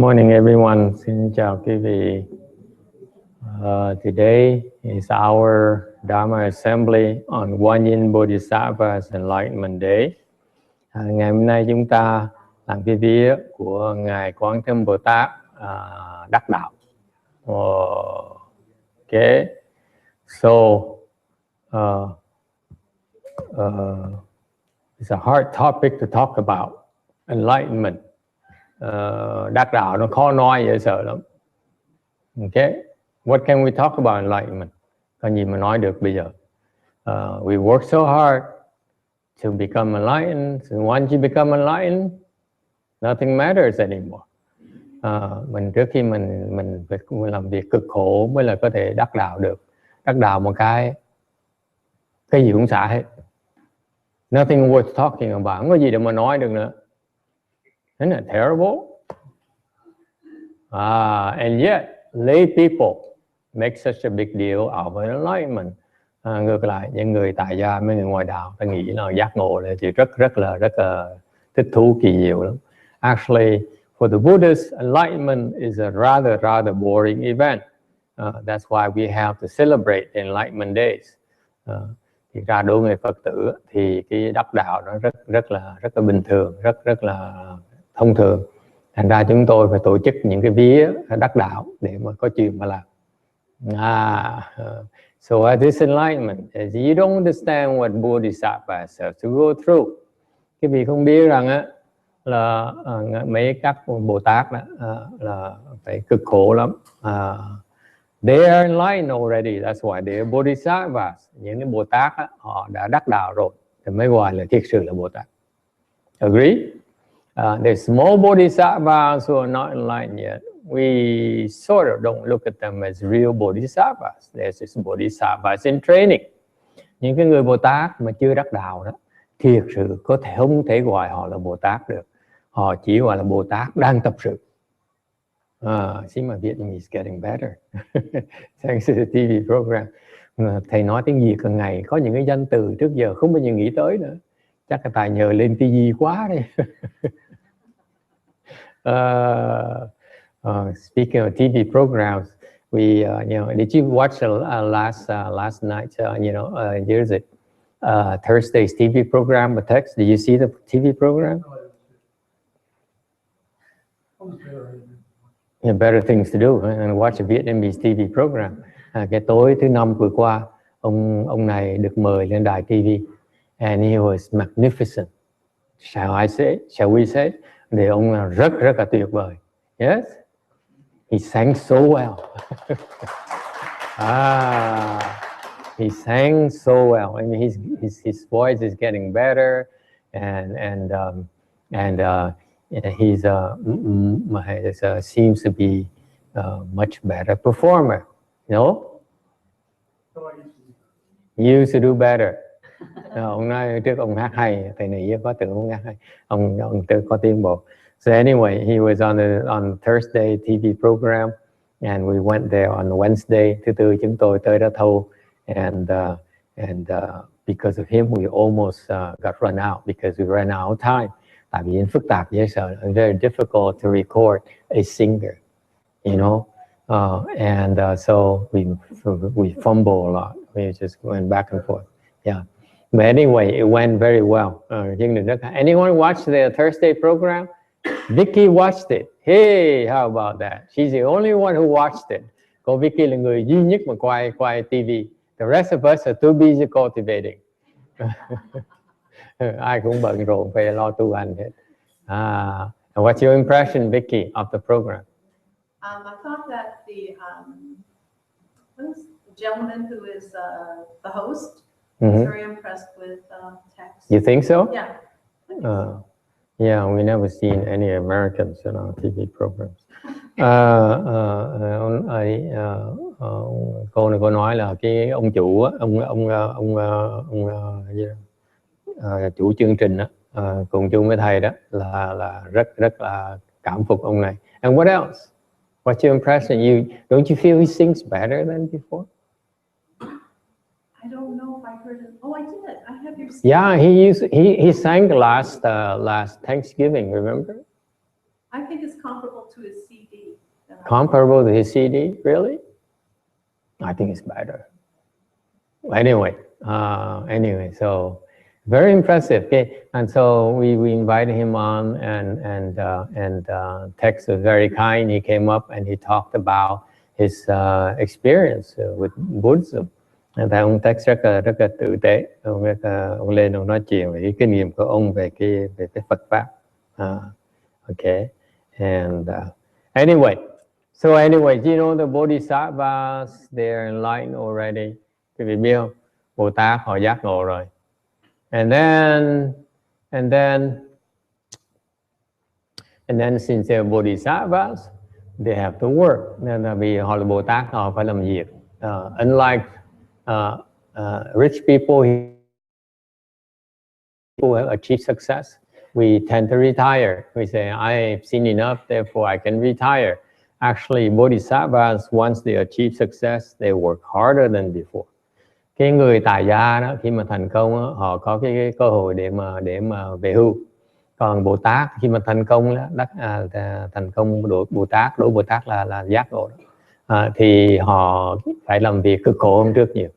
morning, everyone. Xin chào quý vị. Today is our Dharma Assembly on Guan Yin Bodhisattva's Enlightenment Day. Ngày hôm nay chúng ta làm cái vía của Ngài Quán Thế Bồ Tát đắc đạo. Okay. So, it's a hard topic to talk about. Enlightenment. Đắc đạo nó khó nói, dễ sợ lắm. Okay. What can we talk about enlightenment? Có gì mà nói được bây giờ? We work so hard to become enlightened. So once you become enlightened, nothing matters anymore. Mình trước khi mình làm việc cực khổ mới là có thể đắc đạo được. Đắc đạo một cái gì cũng xả hết. Nothing worth talking about. Không có gì để mà nói được nữa. Isn't it terrible? And yet, lay people make such a big deal out of enlightenment. Ngược lại, những người tại gia, mấy người ngoài đạo, ta nghĩ là giác ngộ là thì rất là thích thú, kỳ diệu lắm. Actually, for the Buddhists, enlightenment is a rather boring event. That's why we have to celebrate Enlightenment days. Thì ra đối với người Phật tử thì cái đắc đạo nó rất là bình thường, rất là thông thường. Thành ra chúng tôi phải tổ chức những cái vía đắc đạo để mà có chuyện mà làm. So at this enlightenment, as you don't understand what Bodhisattvas have to go through. Cái vị không biết rằng á là mấy các Bồ Tát đó, là phải cực khổ lắm. They are enlightened already, that's why they are Bodhisattvas. Những cái Bồ Tát á, họ đã đắc đạo rồi thì mới gọi là thiệt sự là Bồ Tát. Agree? There's small bodhisattvas who are not enlightened yet. We sort of don't look at them as real bodhisattvas. There's just bodhisattvas in training. Những cái người Bồ Tát mà chưa đắc đạo đó, thiệt sự không thể gọi họ là Bồ Tát được. Họ chỉ gọi là Bồ Tát đang tập sự. See, my Vietnamese is getting better. Thanks to the TV program. Thầy nói tiếng Việt hàng ngày, có những cái danh từ trước giờ không bao giờ nghĩ tới nữa. Chắc là tại nhờ lên TV quá đây. Speaking of TV programs, we, did you watch last night? Here's it. Thursday's TV program with text. Did you see the TV program? Yeah, better things to do and watch a Vietnamese TV program. Cái tối thứ Năm vừa qua, ông này được mời lên đài TV. And he was magnificent. Shall we say? Để ông là rất là tuyệt vời. Yes? He sang so well. He sang so well. I mean, his voice is getting better, and he's seems to be a much better performer. No? Used to do better. Ông nói trước ông hát hay, thầy này có tưởng ông hát hay, ông có tiến bộ. So anyway, he was on Thursday TV program, and we went there on Wednesday. Thứ Tư chúng tôi tới đó thâu, and because of him we almost got run out because we ran out of time. Tại vì phức tạp dễ sợ, very difficult to record a singer, you know, so we fumble a lot. We just went back and forth. Yeah. But anyway, it went very well. Anyone watch the Thursday program? Vicky watched it. Hey, how about that? She's the only one who watched it. Cô Vicky là người duy nhất mà quay TV. The rest of us are too busy cultivating. Ai cũng bận rộn phải lo tu hành hết. And what's your impression, Vicky, of the program? I thought that the gentleman who is the host. Mm-hmm. Very impressed with text. You think so? Yeah. Yeah, we never seen any Americans in our TV programs. Cô này có nói là cái ông chủ, chủ chương trình đó, cùng chung với thầy đó là rất là cảm phục ông này. And what else? What's your impression? Don't you feel he sings better than before? I don't know if I heard it. Oh, I did. I have your. Yeah, he sang last Thanksgiving. Remember? I think it's comparable to his CD. Comparable to his CD, really? I think it's better. Anyway, so very impressive. Okay, and so we invited him on, and Tex was very kind. He came up and he talked about his experience with Buddhism. And ông Tex rất là tử tế. Ông lên ông nói chuyện về cái kinh nghiệm của ông về cái Phật pháp. Okay, and anyway, you know the Bodhisattvas, they're enlightened already. Quý vị biết không? Bồ Tát họ giác ngộ rồi. And then since they're Bodhisattvas, they have to work. Nên là vì họ là Bồ Tát, họ phải làm việc. Unlike rich people who have achieved success, we tend to retire. We say, I've seen enough, therefore I can retire. Actually, Bodhisattvas, once they achieve success, they work harder than before. Cái người tài gia đó, khi mà thành công đó, họ có cái cơ hội để mà về hưu. Còn Bồ Tát khi mà thành công đó, thành công đối Bồ Tát là giác ngộ đó. Thì họ phải làm việc cực khổ hơn trước nhiều.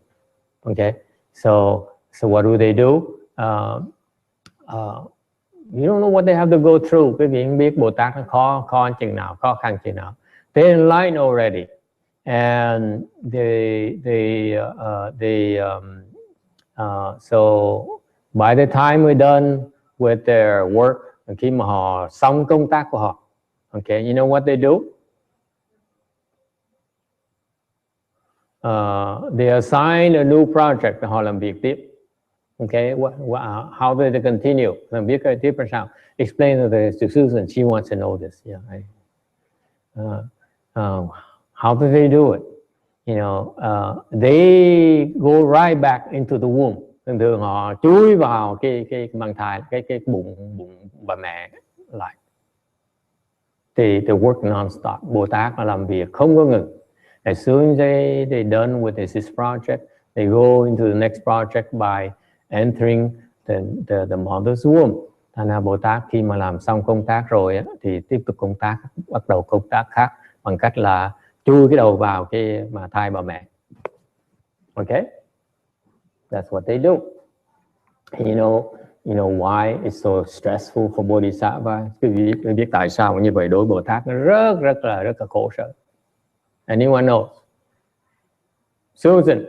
Okay, so what do they do? You don't know what they have to go through. Quý vị không biết Bồ Tát nó khó chừng nào, khó khăn chừng nào. They're enlightened already, and so by the time we're done with their work, khi mà họ xong công tác của họ, okay, you know what they do? They assign a new project để họ làm việc tiếp. Okay, how do they continue? Làm việc tiếp là sao? Explain to Susan. She wants to know this. Yeah. How do they do it? You know, they go right back into the womb. Thường họ chui vào cái mang thai, cái bụng bà mẹ lại. They work non-stop. Bồ Tát là làm việc không có ngừng. As soon as they're done with this project, they go into the next project by entering the mother's womb. Thành ra Bồ Tát khi mà làm xong công tác rồi thì tiếp tục công tác, bắt đầu công tác khác bằng cách là chui cái đầu vào cái mà thai bà mẹ. Okay, that's what they do. And you know why it's so stressful for Bodhisattva? Quý vị biết tại sao như vậy đối Bồ Tát nó rất là khổ sở. Anyone knows? Susan,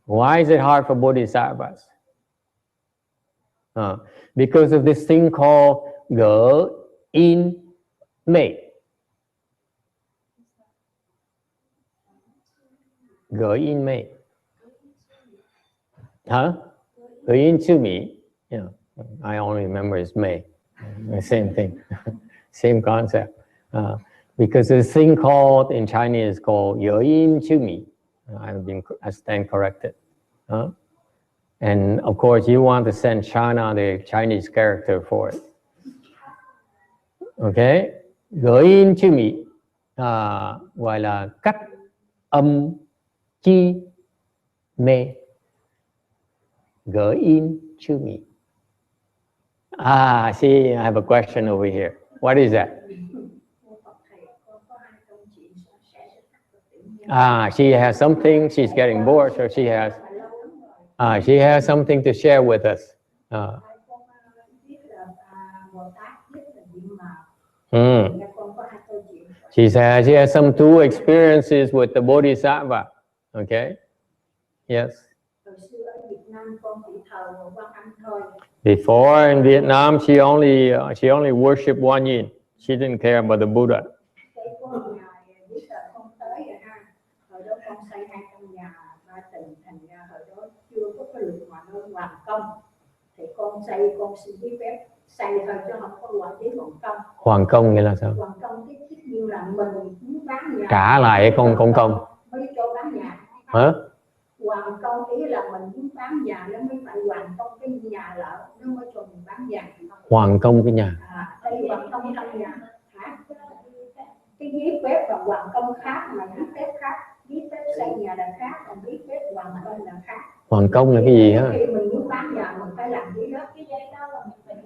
why is it hard for Bodhisattvas? Because of this thing called Guan Yin Bodhisattva. Guan Yin Bodhisattva. Guan Yin Bodhisattva. Yeah, I only remember it's May. The same thing, same concept. Because this thing called in Chinese called Guan Yin Bodhisattva. I stand corrected. And of course, you want to send China the Chinese character for it. Okay, Guan Yin Bodhisattva gọi là cách âm chi mê. Guan Yin Bodhisattva. See, I have a question over here. What is that? She has something. She's getting bored, so she has something to share with us. She says she has some two experiences with the Bodhisattva. Okay. Yes. Before in Vietnam, she only worshipped Guan Yin. She didn't care about the Buddha. Hoàng công nghĩa là sao? Trả lại công công. Hả? Hoàng công ý là mình muốn bán nhà nó mới phải hoàn công cái nhà lỡ nó mới cho mình bán nhà. Hoàng công cái nhà. Hoàng công trong nhà khác. Cái giấy phép và hoàng công khác mà giấy phép khác. Giấy phép xây nhà là khác, còn giấy phép hoàng công là khác. Hoàng công là cái gì hả? Khi mình muốn bán nhà mình phải làm giấy đó. Cái giấy đó là mình phải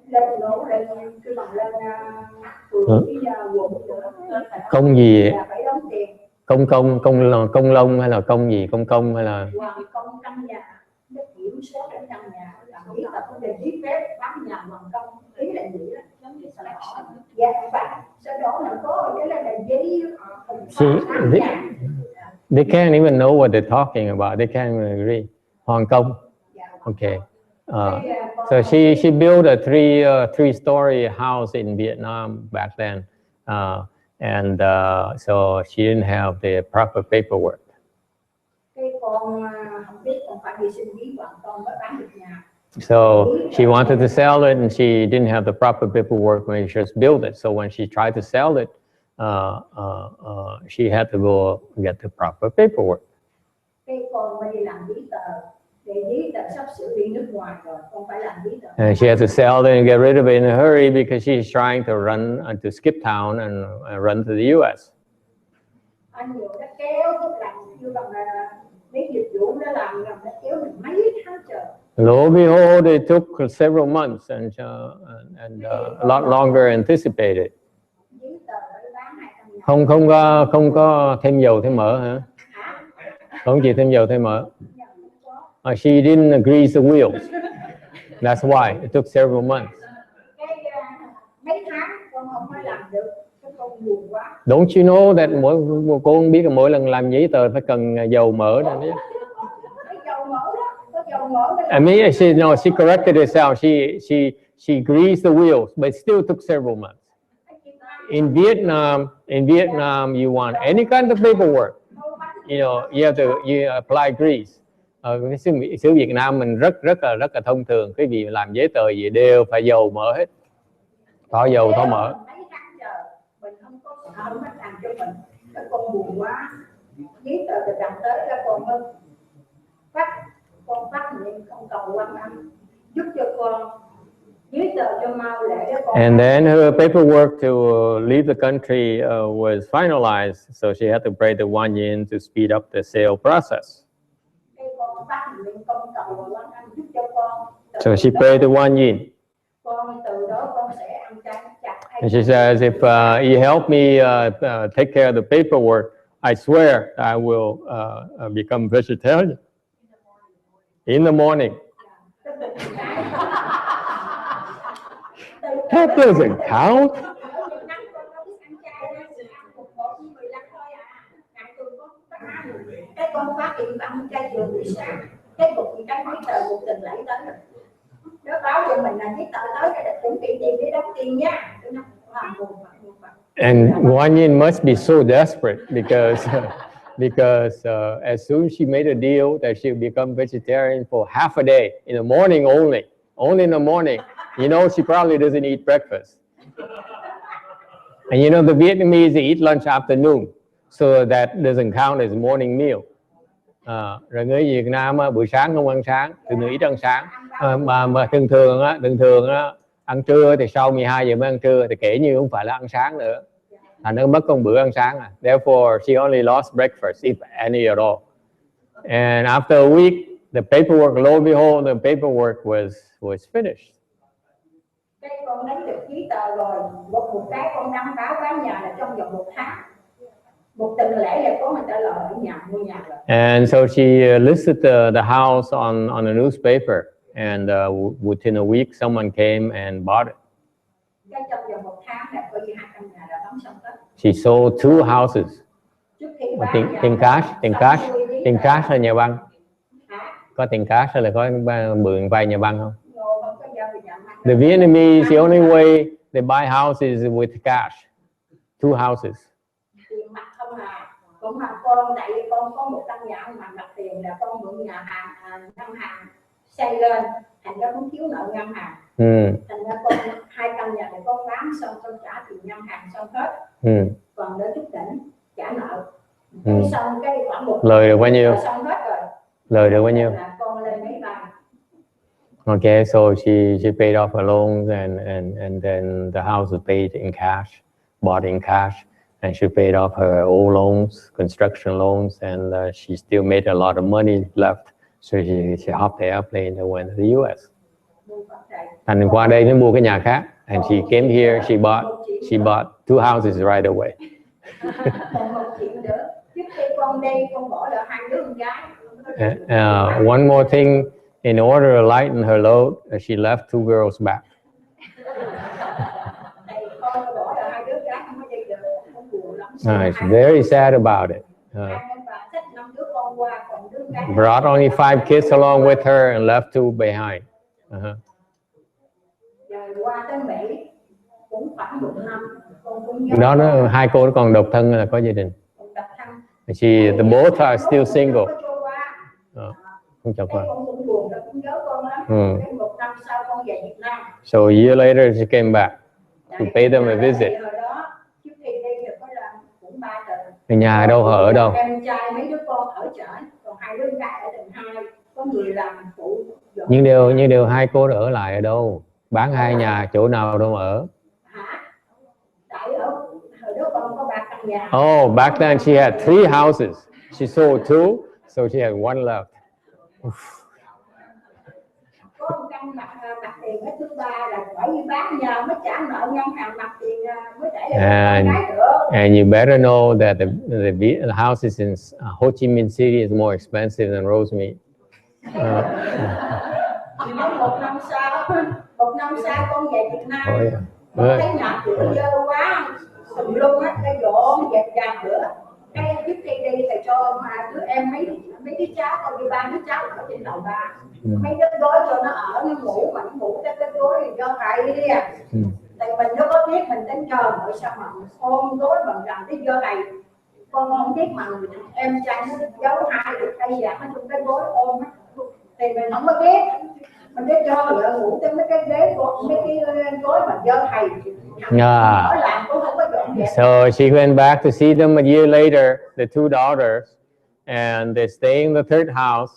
lên nổ lên cái bằng lên Công gì? là phải đóng tiền. Công lông hay là công gì? Công hay là Hoàng công căn nhà, nó kiểm soát ở căn nhà, làm giấy tờ không được giấy phép bán nhà hoàng công, ý là gì đó. Dạ phải, sau đó là có cái là giấy. They can't even know what they're talking about. They can't even agree. Hoàng công. Okay. So she built a three-story house in Vietnam back then, and so she didn't have the proper paperwork. So she wanted to sell it, and she didn't have the proper paperwork when she just built it. So when she tried to sell it, she had to go get the proper paperwork. And she had to sell it and get rid of it in a hurry because she's trying to run to skip town and run to the U.S. Lo and behold, it took several months and a lot longer anticipated. Không có thêm dầu thêm mỡ hả? Không chỉ thêm dầu thêm mỡ. She didn't grease the wheels. That's why it took several months. Don't you know that cô không biết là mỗi lần làm giấy tờ phải cần dầu mỡ đó. I mean, she corrected herself. She greased the wheels, but it still took several months. In Vietnam, you want any kind of paperwork, you apply grease. Cái xứ Việt Nam mình rất là thông thường, cái gì làm giấy tờ gì đều phải dầu mỡ hết, có dầu có mỡ. Con buồn quá, giấy tờ từ đằng tới ra con phát nguyện con cầu quan âm giúp cho con giấy tờ cho mau lẹ cho con. And then her paperwork to leave the country was finalized, so she had to pray the Guan Yin to speed up the sale process. So she prayed the Guan Yin. And she says, if you help me take care of the paperwork, I swear I will become vegetarian in the morning. That doesn't count. And Guan Yin must be so desperate because as soon as she made a deal that she'll become vegetarian for half a day, in the morning only in the morning. She probably doesn't eat breakfast. And the Vietnamese, they eat lunch afternoon, so that doesn't count as morning meal. Rồi người Việt Nam buổi sáng không ăn sáng, thường ít ăn sáng, mà thường ăn trưa thì sau 12 giờ mới ăn trưa, thì kể như không phải là ăn sáng nữa, thành nó mất con bữa ăn sáng. Therefore she only lost breakfast, if any at all. And after a week, the paperwork, lo and behold, the paperwork was finished. Con lấy được giấy tờ rồi, một cái con đăng báo bán nhà là trong vòng 1 tháng. Một tuần lễ là có người ta lời mua nhà rồi. And so she listed the house on a newspaper, and within a week someone came and bought it. Cái trong vòng 1 tháng là có 2 căn nhà là bán xong hết. She sold 2 houses. Tiền cash hay nhà băng? Có tiền cash hay là có mượn vay nhà băng không? The Vietnamese, the only way they buy houses is with cash. 2 houses. Tiền mặt không à. Con tại vì con có một căn nhà mà đặt tiền là con mượn nhà hàng ngân hàng xây lên, thành ra cũng thiếu nợ ngân hàng. Thành ra con 2 căn nhà này con bán xong con trả tiền ngân hàng xong hết. Còn đỡ chút đỉnh trả nợ. Xong cái khoảng 1 lời được bao nhiêu? Xong hết rồi. Lời được bao nhiêu? Con lên mấy bài. Okay, so she paid off her loans, and then the house was paid in cash, bought in cash, and she paid off her old loans, construction loans, and she still made a lot of money left. So she hopped the airplane and went to the U.S. And qua đây mới mua cái nhà khác. And she came here, she bought 2 houses right away. Còn một chuyện nữa, trước khi con đi con bỏ lại hai đứa con gái. One more thing, in order to lighten her load, she left 2 girls back. She's very sad about it. Brought only 5 kids along with her and left 2 behind. Đó, 2 cô còn độc thân là có gia đình. The both are still single. Không chọc vào. So a year later she came back to pay them a visit. Nhà ở đâu, ở đâu? Nhưng điều 2 cô ở lại ở đâu? Bán 2 nhà, chỗ nào đâu ở? Oh, back then she had 3 houses. She sold 2, so she had 1 left. And you better know that the houses in Ho Chi Minh City is more expensive than Rosemead. Một năm sau con về Việt Nam, con thấy nhà cửa dơ quá, sùm lum á, cái dọn dẹp nhà cửa. Cái trước khi đi thầy cho mà đứa em mấy đứa cháu, con đi 3 đứa cháu ở trên lầu 3. Mấy đứa gối cho nó ở, nó ngủ mà nó ngủ cái gối do thầy đi à. Tại mình nó có biết mình đến trời rồi sao mà ôm gối bằng rằng cái do thầy. Con không biết mà em trai nó giấu 2 được tay dạng nó trong cái gối ôm á. Thì mình không có biết. Mình để cho vợ ngủ trên mấy cái ghế mấy cái gối mà do thầy. So she went back to see them a year later, the 2 daughters, and they stay in the 3rd house.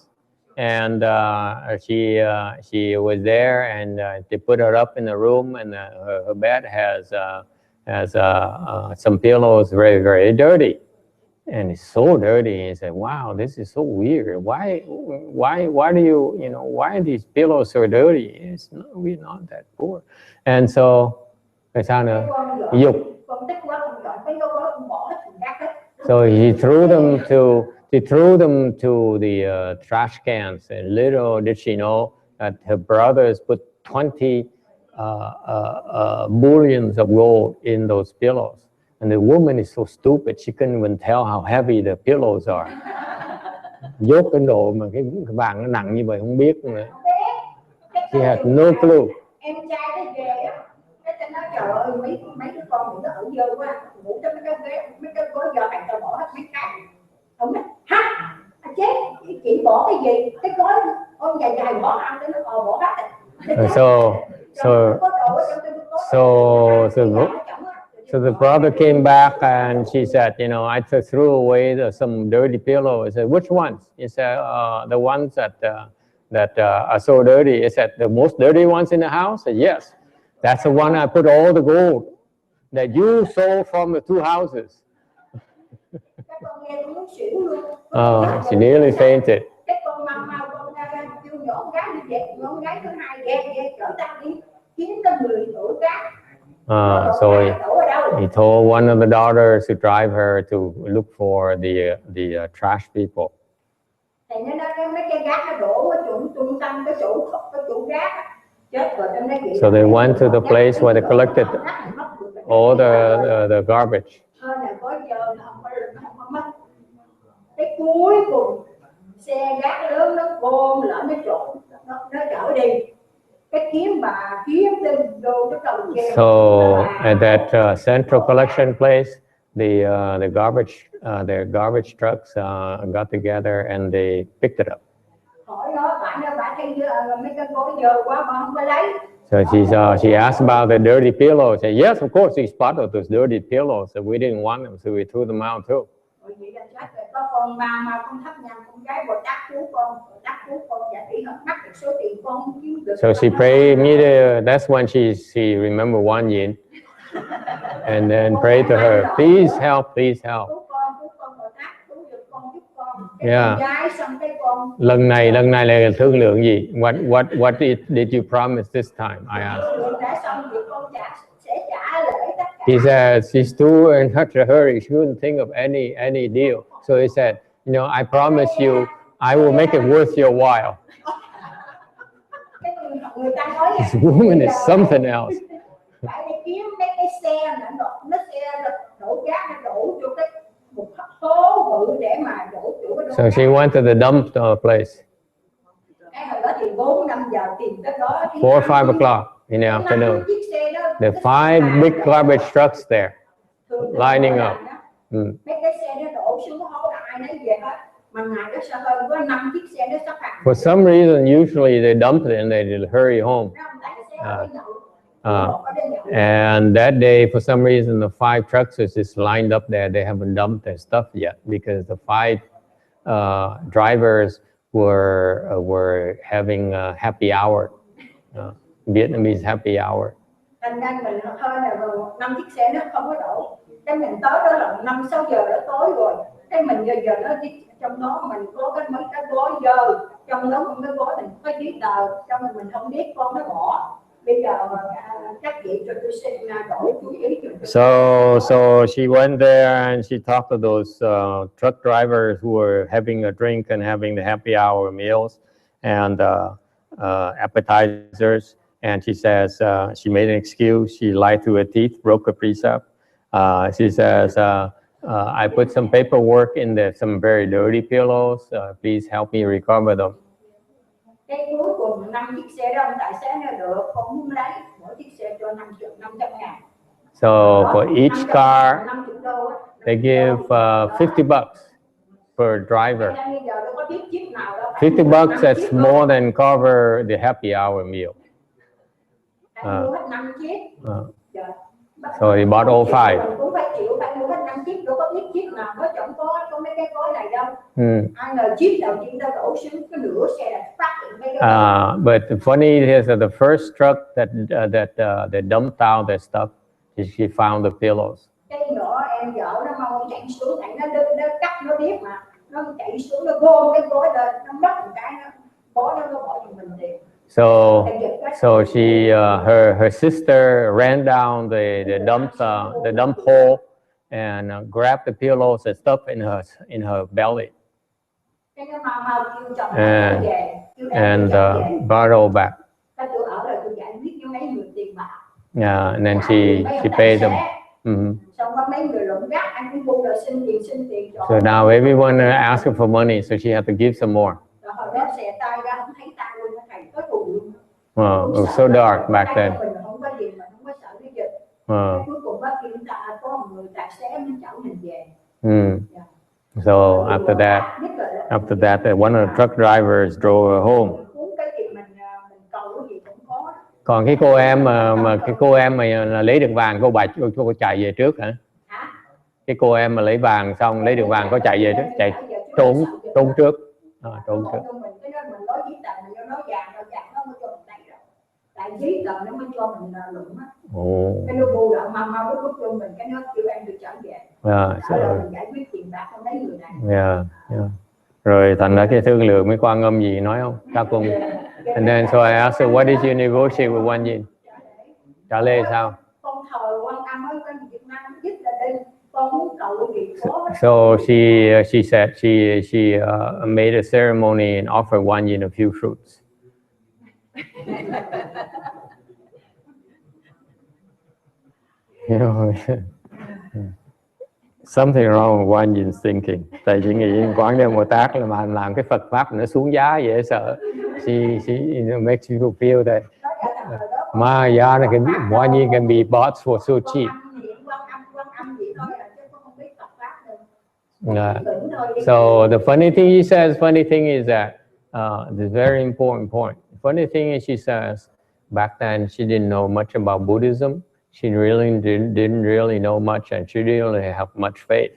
And she was there, and they put her up in the room, and her bed has some pillows, very, very dirty, and it's so dirty. He said, "Wow, this is so weird. Why do you know? Why are these pillows so dirty? We're not that poor." And so, sao nữa? Dục. So he threw them to the trash cans, and little did she know that her brothers put 20 bullions of gold in those pillows. And the woman is so stupid, she couldn't even tell how heavy the pillows are. Dốt cái độ mà cái vàng nó nặng như vậy không biết nữa. She had no clue. Em trai nó về á, cái nó trời ơi mấy đứa con nó ở dơ quá, ngủ trên mấy cái gối giờ thầy tao bỏ hết mấy cái. Ông nói, hả? Chết, chị bỏ cái gì? Cái gối ôm dài bỏ ăn đến nó bỏ hết. So the brother came back and she said, you know, I threw away some dirty pillows. I said, which ones? He said, the ones that are so dirty. He said, the most dirty ones in the house? I said, yes. That's the one I put all the gold that you sold from the 2 houses. Oh, she nearly fainted. So he told one of the daughters to drive her to look for the trash people. So they went to the place where they collected all the garbage. Cái cuối cùng xe gác lớn nó gom lỡ nó trộn nó chở đi cái kiếm bà kiếm trên đô cái đầu kia. So at that central collection place, the garbage their garbage trucks got together and they picked it up. Hỏi đó bà thấy mấy cái gối dơ quá bà không có lấy. So she asked about the dirty pillows. Said, yes, of course, we spotted those dirty pillows, so we didn't want them, so we threw them out too. So she prayed immediately. That's when she remembered Guan Yin, and then prayed to her, please help, please help. Yeah. Lần này là thương lượng gì? What did you promise this time? I asked. He said she's too in such a hurry, she couldn't think of any deal. So he said, you know, I promise you, I will make it worth your while. This woman is something else. So she went to the dump place. 4 or 5 o'clock in the afternoon. The 5 big garbage trucks there, lining up. For some reason, usually they dump it and they hurry home. And that day, for some reason, the 5 trucks is just lined up there. They haven't dumped their stuff yet because the 5 drivers were having a happy hour, Vietnamese happy hour. Thành ra mình hơi là 5 chiếc xe nó không có đổ. Cái mình tới đó là 5-6 giờ đã tối rồi. Cái mình giờ nó trong đó mình có mấy cái gói dơ, trong đó một cái gói mình có giấy tờ, trong mình không biết con nó bỏ. Bây giờ các chị cho tôi xin đổi chú ý. So she went there and she talked to those truck drivers who were having a drink and having the happy hour meals and appetizers. And she says she made an excuse. She lied through her teeth, broke a precept. She says, I put some paperwork in there, some very dirty pillows. Please help me recover them. Cái cuối cùng 5 chiếc xe đó ông tài xế nó được, không muốn lấy, mỗi chiếc xe cho 500.000. So for each car, they give $50 per driver. $50 that's more than cover the happy hour meal. So he bought all 5. But the funny is that the first truck that dumped out their stuff, she found the pillows. So she her sister ran down the dump hole and grabbed the pillows and stuff in her belly and brought it all back. Yeah, and then she paid them. So now everyone asking for money, so she had to give some more. It was so dark back then. So after that, one of the truck drivers drove her home. Còn cái cô em mà lấy được vàng, cô chạy về trước hả? Cái cô em mà lấy vàng xong lấy được vàng có chạy về trước, chạy trốn trước. Trốn trước. Rồi thành ra cái thương lượng với Quan Âm gì nói không? Ta cùng. And then so I asked her, what did you negotiate with Guan Yin? Trả lời sao? So she said she made a ceremony and offered Guan Yin a few fruits. You know, something wrong with Guan Yin's thinking. Tại chị nghĩ Quán Thế Bồ Tát là mà làm cái Phật pháp nó xuống giá dễ sợ. She makes you feel that Maya Guan Yin can be bought for so cheap. So the funny thing is that the very important point. The funny thing is she says back then she didn't know much about Buddhism. She really didn't really know much, and she didn't really have much faith.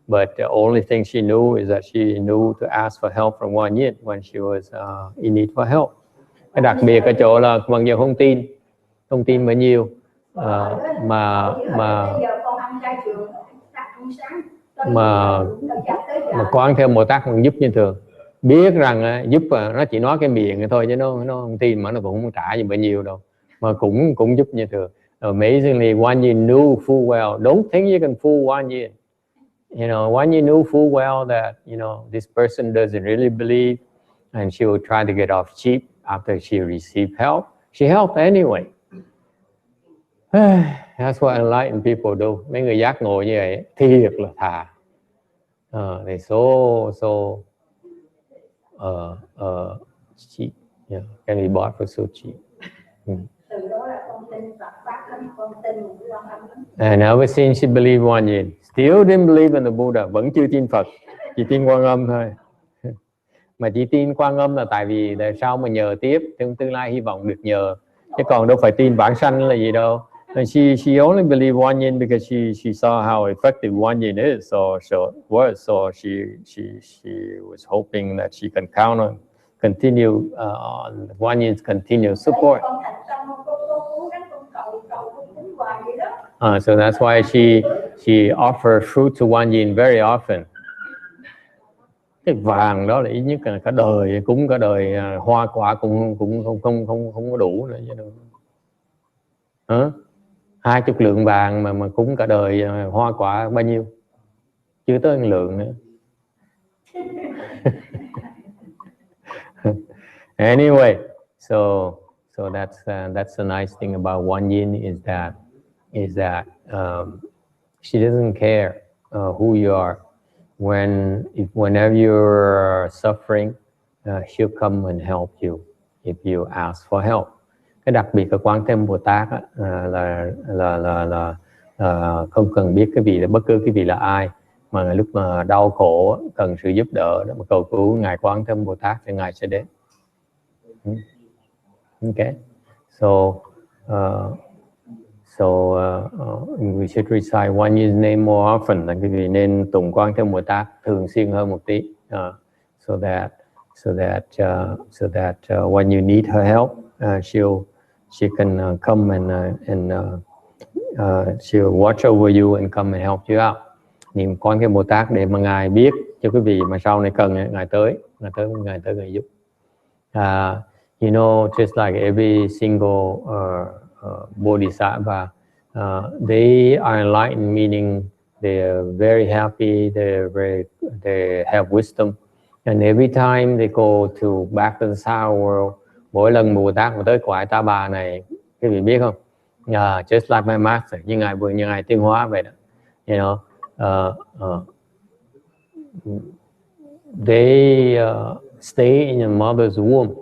But the only thing she knew is that she knew to ask for help from Guan Yin when she was in need for help. Cái đặc biệt ở chỗ là mặc dù không tin bao nhiêu mà Quán Thế Bồ Tát còn giúp như thường. Biết rằng giúp nó chỉ nói cái miệng thôi chứ nó không tin mà nó cũng không trả gì bao nhiêu đâu, mà cũng giúp như thường. Amazingly, Guan Yin knew full well. Don't think you can fool Guan Yin. You know, Guan Yin knew full well that, you know, this person doesn't really believe, and she will try to get off cheap after she received help. She helped anyway. That's what enlightened people do. Mấy người giác ngộ như vậy thiệt là thà. They so cheap. Yeah, can be bought for so cheap. Từ đó là con tin Phật pháp lắm, con tin một Quan Âm lắm. And ever since she believed Guan Yin, still didn't believe in the Buddha, vẫn chưa tin Phật, chỉ tin Quan Âm thôi. Mà chỉ tin Quan Âm là tại vì tại sao mà nhờ tiếp, trong tương lai hy vọng được nhờ, chứ còn đâu phải tin bản sanh là gì đâu. And she only believed Guan Yin because she saw how effective Guan Yin is, so she was hoping that she can count on on Guan Yin's continued support. So that's why she offered fruit to Guan Yin very often. Cái vàng đó là ít nhất là cả đời, cúng cả đời, hoa quả cũng không có đủ nữa chứ đâu. 20 lượng vàng mà cúng cả đời, hoa quả bao nhiêu? Chưa tới 1 lượng nữa. Anyway, so that's the nice thing about Guan Yin is that she doesn't care who you are. Whenever you're suffering, she'll come and help you if you ask for help. Cái đặc biệt của Quán Thế Âm Bồ Tát á, là không cần biết cái vị là bất cứ cái vị là ai, mà lúc mà đau khổ cần sự giúp đỡ đó mà cầu cứu ngài Quán Thế Âm Bồ Tát thì ngài sẽ đến. Okay, so we should recite Guan Yin's name more often. Là cái vị nên tụng Quán Thế Âm Bồ Tát thường xuyên hơn một tí, so that when you need her help, she can come and she'll watch over you and come and help you out. Niệm Quán Thế Âm Bồ Tát để mà ngài biết cho quý vị mà sau này cần ngài tới ngài giúp. You know, just like every single bodhisattva, they are enlightened, meaning they are very happy, they have wisdom, and every time they go back to the sour world, mỗi lần Bồ Tát mà tới cõi Ta Bà này, quý vị biết không? Just like my master, như ngài Tiên Hóa vậy đó. You know, they stay in your mother's womb.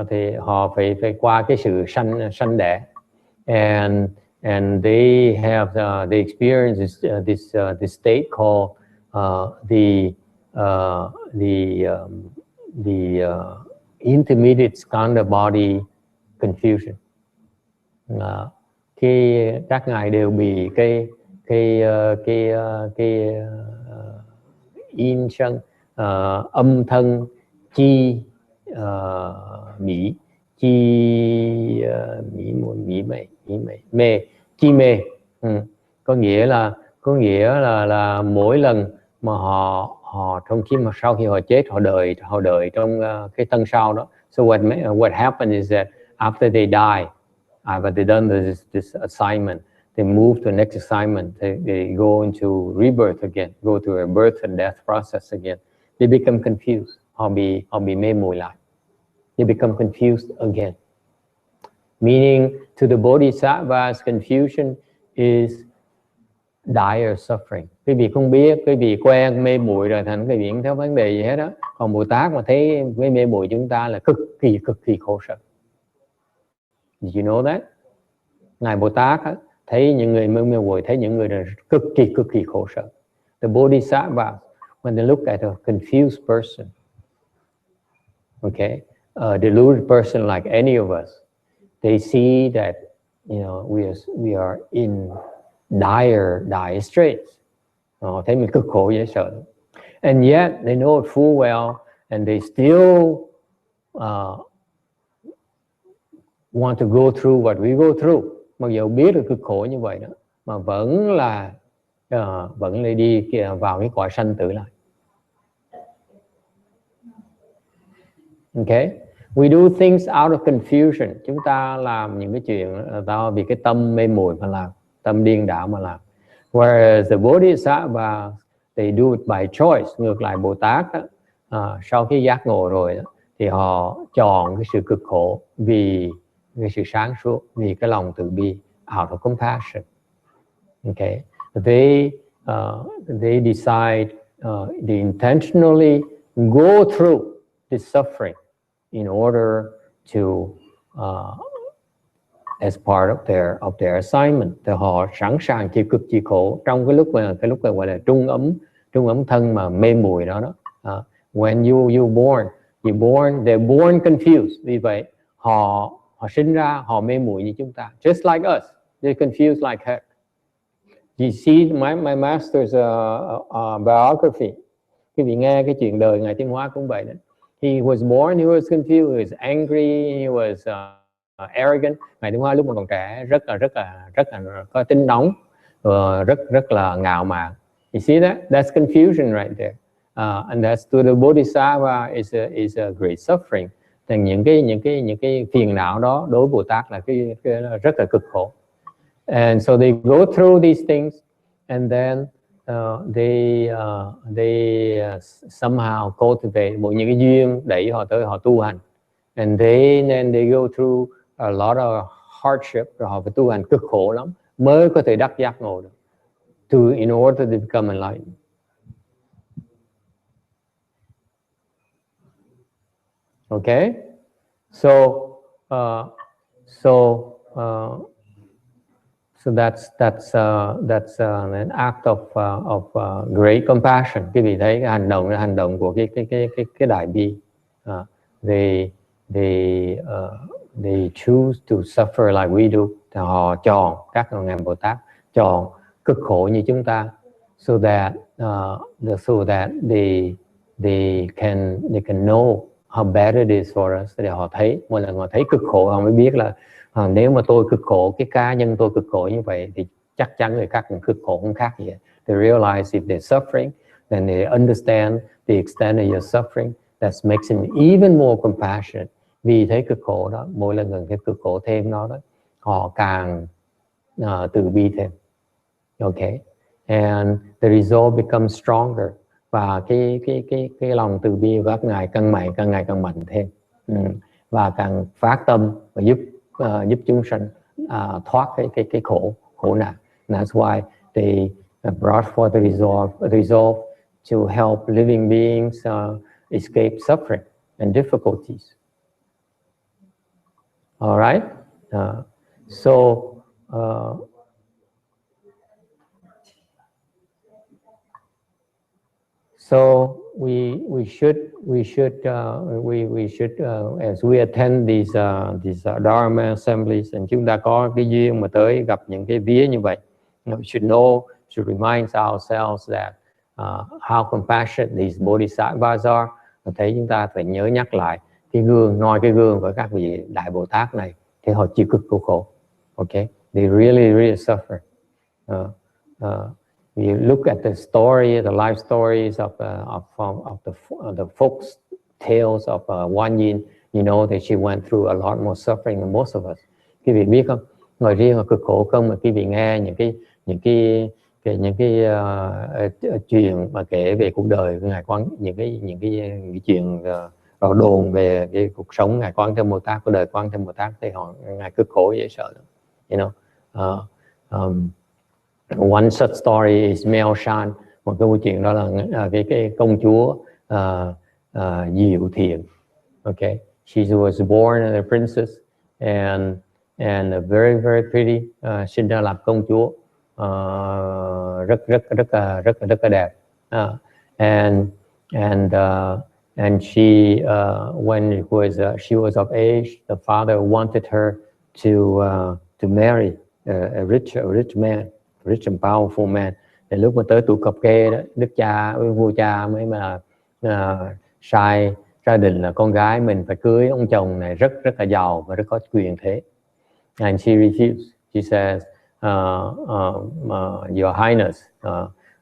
Thì họ phải qua cái sự sanh đẻ, and they have they experience this state called the intermediate skandha body confusion. Khi các ngài đều bị cái in sân, âm thân chi mỹ chi mê chi mê, có nghĩa là mỗi lần mà họ trong khi mà sau khi họ chết họ đợi trong cái thân sau đó. So what happened is that after they die, after they done this assignment, they move to the next assignment. They go into rebirth again, go through a birth and death process again. They become confused. Họ bị mê muội lại. They become confused again. Meaning, to the bodhisattvas, confusion is dire suffering. Quý vị không biết, quý vị quen mê muội rồi thành quý vị không thấy vấn đề gì hết đó. Còn Bồ Tát mà thấy với mê muội chúng ta là cực kỳ khổ sở. Did you know that? Ngài Bồ Tát thấy những người mê muội, thấy những người là cực kỳ khổ sở. The bodhisattvas, when they look at a confused person, okay, a deluded person like any of us, they see that, you know, we are in dire straits. Thấy mình cực khổ dễ sợ. And yet they know it full well, and they still want to go through what we go through. Mặc dù biết được cực khổ như vậy đó, mà vẫn là đi vào cái cõi sanh tử lại. Okay, We do things out of confusion. Chúng ta làm những cái chuyện do vì cái tâm mê muội mà làm, tâm điên đảo mà làm. Whereas the Bodhisattva, they do it by choice. Ngược lại Bồ Tát sau khi giác ngộ rồi thì họ chọn cái sự cực khổ vì cái sự sáng suốt, vì cái lòng từ bi, out of compassion. Okay, they decide, they intentionally go through this suffering in order to as part of their assignment. Thì họ sẵn sàng chịu cực chịu khổ trong cái lúc mà gọi là trung ấm thân mà mê muội đó. When you born, they're born confused. Vì vậy họ sinh ra họ mê muội như chúng ta, just like us. They're confused like her. You see my master's biography. Quý vị nghe cái chuyện đời Ngài Tiến Hóa cũng vậy đấy. He was born, he was confused, he was angry, he was arrogant. Ngài Tiến Hóa lúc mà còn trẻ rất là có tính nóng, rất là ngạo mạn. You see that? That's confusion right there. And that's to the Bodhisattva is a great suffering. Thì những cái phiền não đó đối với Bồ Tát là cái rất là cực khổ. And so they go through these things, and then they somehow cultivate những cái duyên đẩy họ tới họ tu hành. And then they go through a lot of hardship, rồi họ phải tu hành cực khổ lắm mới có thể đắc giác ngộ được, in order to become enlightened. Okay, so that's an act of great compassion. Quý vị thấy cái hành động của cái đại bi. They choose to suffer like we do. Thì họ chọn, các ngài Bồ Tát chọn cực khổ như chúng ta, so that they can know how bad it is for us. Để họ thấy, mỗi lần họ thấy cực khổ họ mới biết là nếu mà tôi cực khổ, cái cá nhân tôi cực khổ như vậy thì chắc chắn người khác cũng cực khổ không khác gì. They realize if they're suffering, then they understand the extent of your suffering. That makes them even more compassionate. Vì thấy cực khổ đó, mỗi lần gần cái cực khổ thêm nó đó, họ càng từ bi thêm. Okay, and the resolve becomes stronger. Và cái lòng từ bi của các ngài càng ngày càng mạnh thêm, và càng phát tâm và giúp chúng sanh thoát cái khổ nạn. That's why they brought forth the resolve to help living beings escape suffering and difficulties. All right, so we should as we attend these Dharma assemblies, and chúng ta có cái duyên mà tới gặp những cái vía như vậy, we should remind ourselves that how compassionate these Bodhisattvas are. Thấy chúng ta phải nhớ nhắc lại cái gương của các vị đại Bồ Tát này, thì họ chịu cực khổ. Okay, they really suffer. You look at the story, the life stories of the folks tales of Guan Yin, you know that she went through a lot more suffering than most of us. Quý vị biết không? Ngồi riêng là cực khổ không, mà quý vị nghe những cái chuyện mà kể về cuộc đời của ngài Quán, những cái chuyện đồn về cái cuộc sống ngài Quán Thế Bồ Tát, cuộc đời Quán Thế Bồ Tát, thì ngài cực khổ dễ sợ lắm. You know, one such story is Mao Shan. Một cái câu chuyện đó là cái công chúa Diệu Thiện. Okay, she was born as a princess and very pretty. Sinh ra làm công chúa, rất là đẹp. And she when she was of age, the father wanted her to marry a rich man, rich and powerful man. Thì lúc mà tới tuổi cập kê đó, vua cha mới mà sai định là con gái mình phải cưới ông chồng này rất là giàu và rất có quyền thế. And she refused. She says, Your Highness,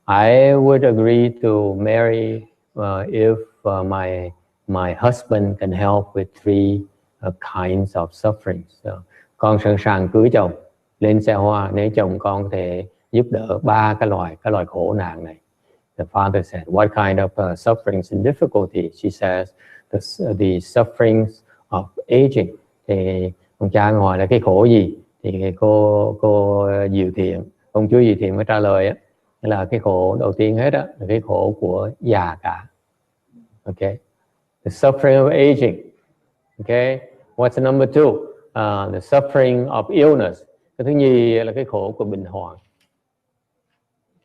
I would agree to marry if my husband can help with 3 kinds of suffering. So, con sẵn sàng cưới chồng lên xe hoa nếu chồng con có thể giúp đỡ 3 cái loại khổ nạn này. The father said, what kind of sufferings and difficulty? She says, the sufferings of aging. Thì ông cha hỏi là cái khổ gì? Thì cô Diệu Thiện, công chúa Diệu Thiện mới trả lời á, là cái khổ đầu tiên hết á là cái khổ của già cả. Okay, the suffering of aging. Okay, what's number 2? The suffering of illness. Cái thứ nhì là cái khổ của bệnh hoạn.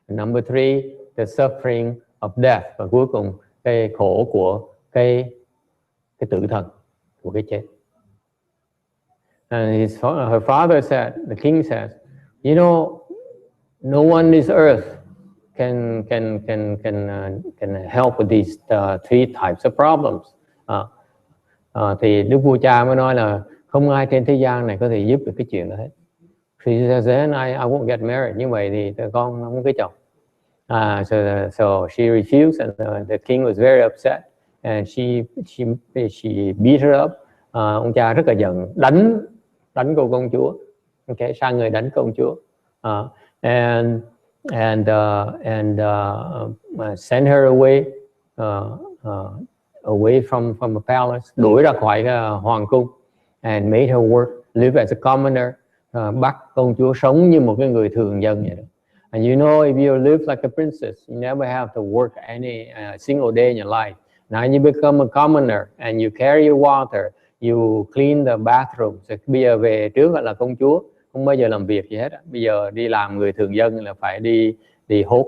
Number 3, the suffering of death. Và cuối cùng cái khổ của cái tử thần, của cái chết. And her father said, the king says, you know, no one on this earth can help with these 3 types of problems. Thì Đức Vua Cha mới nói là không ai trên thế gian này có thể giúp được cái chuyện đó hết. She says, then I won't get married. Như vậy thì con không cưới chồng. So she refused, and the king was very upset, and she beat her up. Ông cha rất là giận, đánh cô công chúa. Okay, sang người đánh công chúa. And send her away away from a palace, đuổi ra khỏi hoàng cung, and made her live as a commoner. Bắt công chúa sống như một cái người thường dân vậy đó. And you know, if you live like a princess, you never have to work any single day in your life. Now you become a commoner and you carry your water, you clean the bathroom. So, bây giờ về trước là công chúa, không bao giờ làm việc gì hết. Bây giờ đi làm người thường dân là phải đi hốt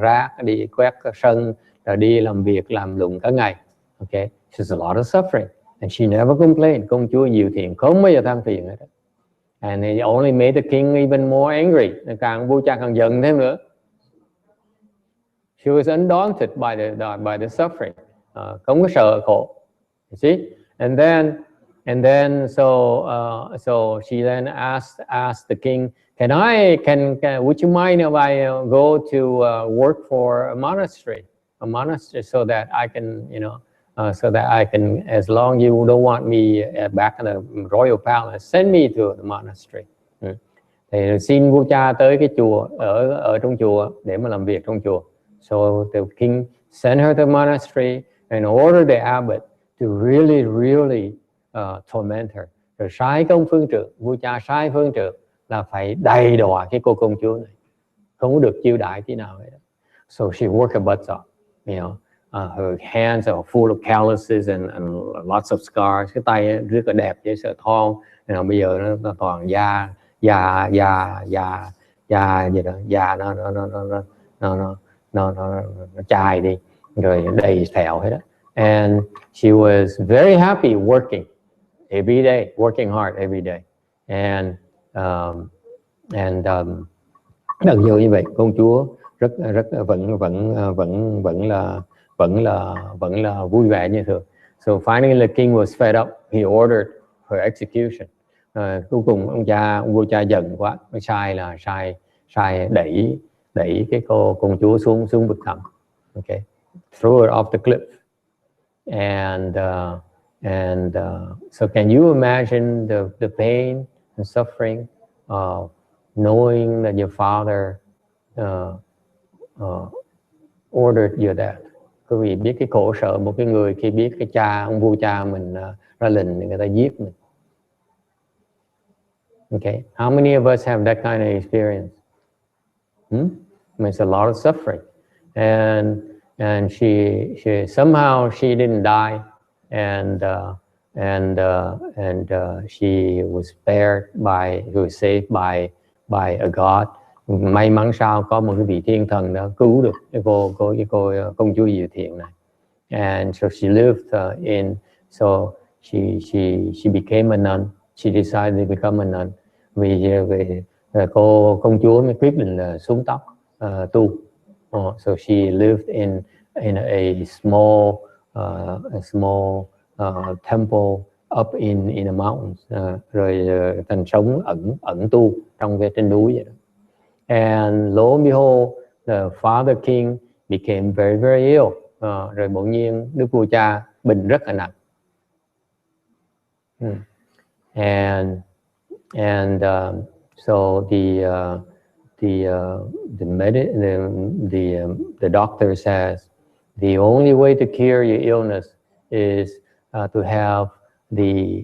rác, đi quét sân, rồi đi làm việc làm lụng cả ngày. Okay, she's a lot of suffering, and she never complained. Công chúa Diệu Thiện không bao giờ than phiền hết. And it only made the king even more angry. Càng vua cha càng giận thêm nữa. She was undaunted by the suffering. Không có sợ khổ. You see? And then so she then asked the king, would you mind if I go to work for a monastery so that I can, as long as you don't want me back in the royal palace, send me to the monastery. Thì xin vua cha tới cái chùa, ở trong chùa để mà làm việc trong chùa. So the king sent her to the monastery and ordered the abbot to really torment her. Rồi sai công phương trượng, vua cha sai phương trượng là phải đầy đọa cái cô công chúa này, không có được chiêu đãi tí nào hết. So she worked her butts off, you know. Her hands are full of calluses and lots of scars. Cái tay rất là đẹp với sợi thon. Bây giờ nó toàn da gì đó, da nó chai đi, rồi đầy sẹo hết đó. And she was very happy working every day, working hard every day. And đằng như vậy, công chúa rất vẫn là vui vẻ như thường. So finally the king was fed up. He ordered her execution. Cuối cùng ông vua cha giận quá, mới sai đẩy cái cô công chúa xuống vực thẳm. Okay, threw her off the cliff. And so can you imagine the pain and suffering of knowing that your father ordered your death? Quý vị biết cái khổ sở một cái người khi biết cái ông vua cha mình ra lệnh người ta giết mình. Okay, how many of us have that kind of experience? It's a lot of suffering, and she somehow she didn't die, and she was saved by a God. May mắn sao có một cái vị thiên thần đã cứu được cái cô công chúa Diệu Thiện này. And so she lived so she became a nun. She decided to become a nun. Vì cô công chúa mới quyết định là xuống tóc tu. So she lived in a small temple up in the mountains. Rồi thành sống ẩn tu trong trên núi vậy đó. And lo and behold, the father king became very ill. Rồi bỗng nhiên Đức vua cha bệnh rất là nặng. So the doctor says the only way to cure your illness is to have the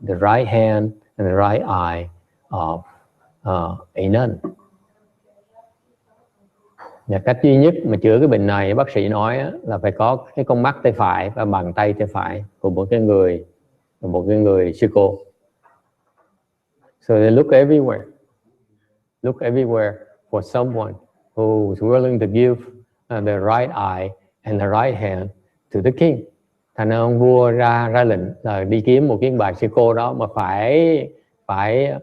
right hand and the right eye of a nun. Cách duy nhất mà chữa cái bệnh này, bác sĩ nói là phải có cái con mắt tay phải và bàn tay tay phải của một cái người sư cô. So they look everywhere for someone who is willing to give the right eye and the right hand to the king. Thành ra ông vua ra lệnh là đi kiếm một cái bà sư cô đó mà phải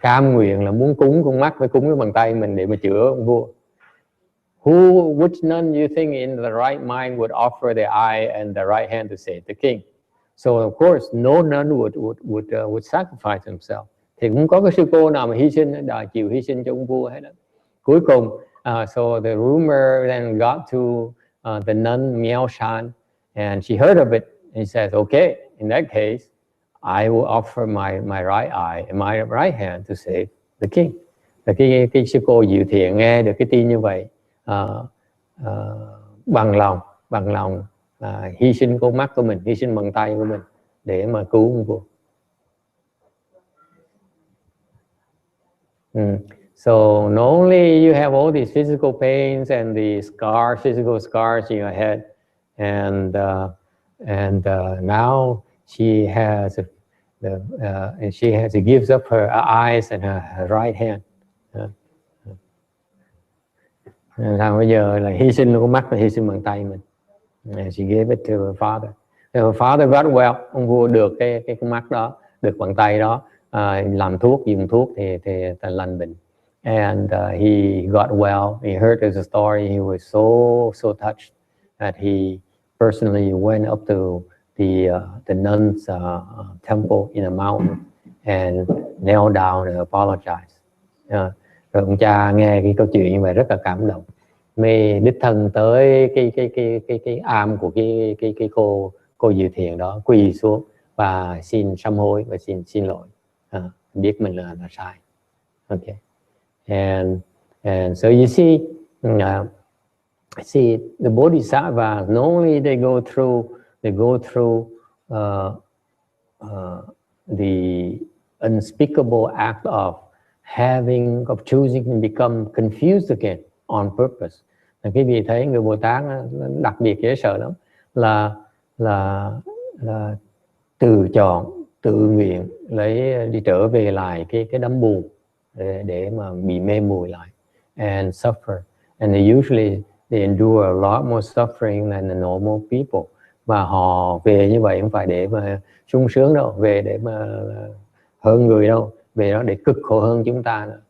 cam nguyện là muốn cúng con mắt với cúng cái bàn tay mình để mà chữa ông vua. Which nun you think in the right mind would offer the eye and the right hand to save the king? So of course no nun would sacrifice himself. Thì cũng có cái sư cô nào mà chịu hy sinh cho ông vua hết đó. Cuối cùng so the rumor then got to the nun Miao Shan, and she heard of it and she says, okay, in that case I will offer my right eye and my right hand to save the king. Và cái sư cô Diệu Thiện nghe được cái tin như vậy, bằng lòng hy sinh con mắt của mình, hy sinh bàn tay của mình để mà cứu ông vua. So not only you have all these physical pains and the physical scars in your head, and now she gives up her eyes and her right hand. Sao bây giờ là hy sinh con mắt và hy sinh bàn tay mình. And she gave it to her father. Her father got well. Ông vua được cái con mắt đó, được bàn tay đó, làm thuốc, dùng thuốc thì lành bệnh. And he got well. He heard the story. He was so touched that he personally went up to the nuns' temple in a mountain and knelt down and apologized. Rồi ông cha nghe cái câu chuyện như vậy rất là cảm động, mê đích thân tới cái am của cái cô Diệu Thiện đó, quỳ xuống và xin sám hối và xin lỗi, biết mình là sai. Okay, and so you see the Bodhisattva, not only they go through the unspeakable act of choosing to become confused again on purpose. Là quý vị thấy người Bồ Tát đặc biệt dễ sợ lắm, là từ chọn, tự nguyện đi trở về lại cái đám buồn để mà bị mê muội lại, and suffer, and they usually endure a lot more suffering than the normal people. Và họ về như vậy không phải để mà sung sướng đâu, về để mà hơn người đâu, về đó để cực khổ hơn chúng ta nữa.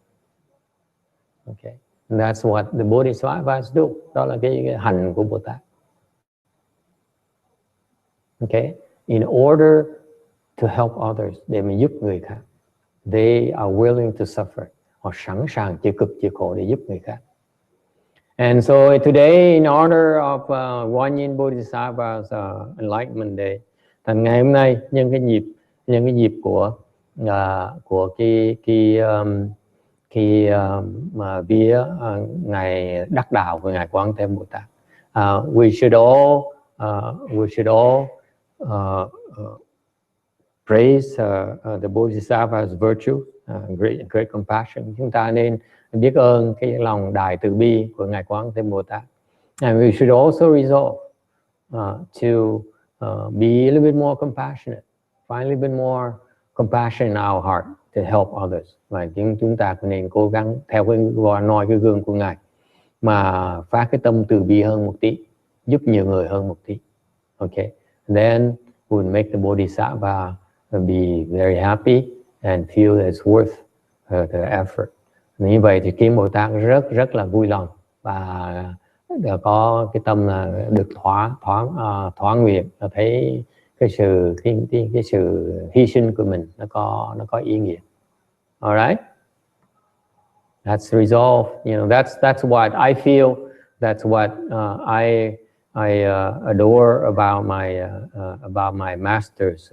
Okay, and that's what the Bodhisattvas do. Đó là cái hành của Bồ Tát. Okay, in order to help others, để mà giúp người khác, they are willing to suffer. Họ sẵn sàng chịu cực chịu khổ để giúp người khác. And so today, in honor of Guan Yin Bodhisattva's Enlightenment Day, thành ngày hôm nay nhân cái dịp của vía ngày đắc đạo của ngài Quán Thế Bồ Tát, we should all praise the Bodhisattva's virtue, great compassion. Chúng ta nên biết ơn cái lòng đại từ bi của ngài Quán Thế Bồ Tát. And we should also resolve to be a little bit more compassionate, find a little bit more compassion in our heart to help others. Và chúng ta nên cố gắng theo cái gương của ngài mà phát cái tâm từ bi hơn một tí, giúp nhiều người hơn một tí. Okay, then we will make the Bodhisattva be very happy and feel it's worth the effort. Như vậy thì Kim Bồ Tát rất là vui lòng và có cái tâm là được thỏa nguyện, là thấy cái sự hy sinh của mình nó có ý nghĩa. All right, that's resolve. You know, that's what I feel. That's what adore about my master's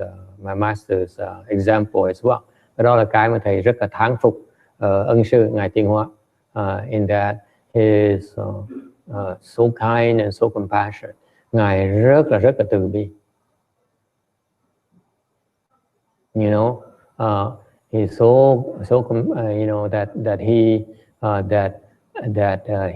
example as well. Đó là cái mà thầy rất là thán phục ân sư ngài Tiến Hóa, in that he is so kind and so compassionate. Ngài rất là từ bi. You know, he's so you know that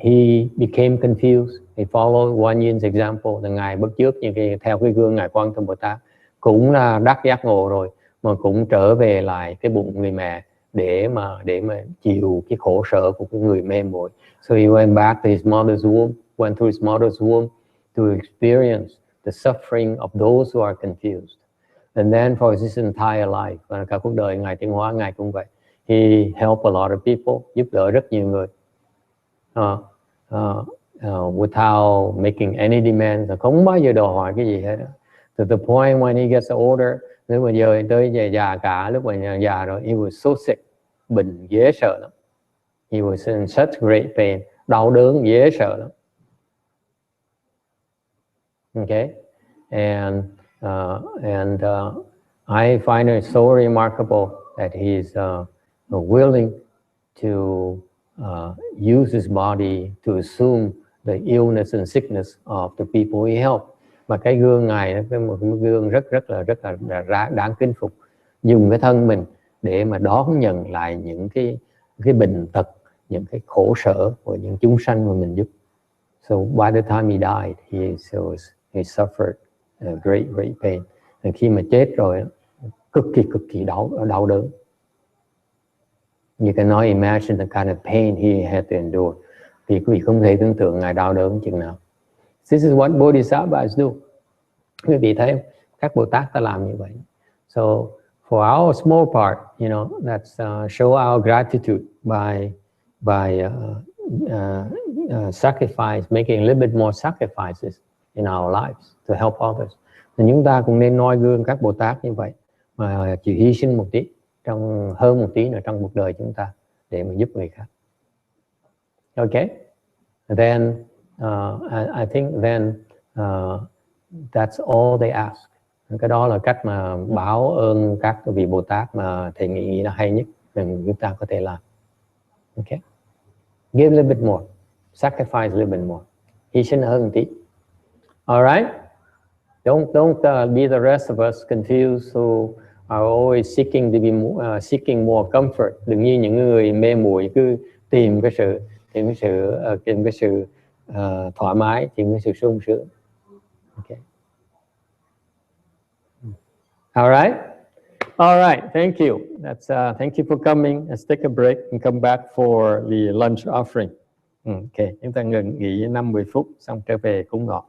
he became confused. He followed Guan Yin's example. Là ngài bắt chước như cái theo cái gương ngài Quan Tâm Bồ Tát, cũng là đắc giác ngộ rồi mà cũng trở về lại cái bụng người mẹ để mà chịu cái khổ sở của cái người mê muội. So he went back to his mother's womb, went through his mother's womb to experience the suffering of those who are confused. And then for his entire life, và cả cuộc đời ngài Tiến Hóa, ngài cũng vậy. He helped a lot of people, giúp đỡ rất nhiều người. Without making any demands, không bao giờ đòi hỏi cái gì hết. To the point when he gets older, lúc mà giờ tới già cả, lúc mà già rồi, he was so sick, bệnh dễ sợ lắm. He was in such great pain, đau đớn dễ sợ lắm. Okay, and I find it so remarkable that he's willing to use his body to assume the illness and sickness of the people he helped. Mà cái gương ngài nó một cái gương rất là đáng kính phục, dùng cái thân mình để mà đón nhận lại những cái bệnh tật, những cái khổ sở của những chúng sanh mà mình giúp. So by the time he died, he suffered great pain. Và khi mà chết rồi, cực kỳ đau đớn. You cannot imagine the kind of pain he had to endure. Thì quý vị không thể tưởng tượng ngài đau đớn chừng nào. This is what Bodhisattvas do. Quý vị thấy các Bồ Tát ta làm như vậy. So for our small part, you know, let's show our gratitude by sacrifice, making a little bit more sacrifices in our lives to help others. Thì chúng ta cũng nên noi gương các Bồ Tát như vậy, mà chịu hy sinh một tí, hơn một tí nữa trong cuộc đời chúng ta để mà giúp người khác. Okay, then I think then that's all they ask. Cái đó là cách mà báo ơn các vị Bồ Tát mà thầy nghĩ là hay nhất mình chúng ta có thể làm. Okay, give a little bit more, sacrifice a little bit more, hy sinh hơn một tí. All right, don't be the rest of us confused who are always seeking to be seeking more comfort. Đừng như những người mê muội cứ tìm cái sự thoải mái, tìm cái sự sung sướng. Okay. All right. Thank you. Thank you for coming. Let's take a break and come back for the lunch offering. Okay. Chúng ta nghỉ 5-10 phút xong trở về cúng ngọ.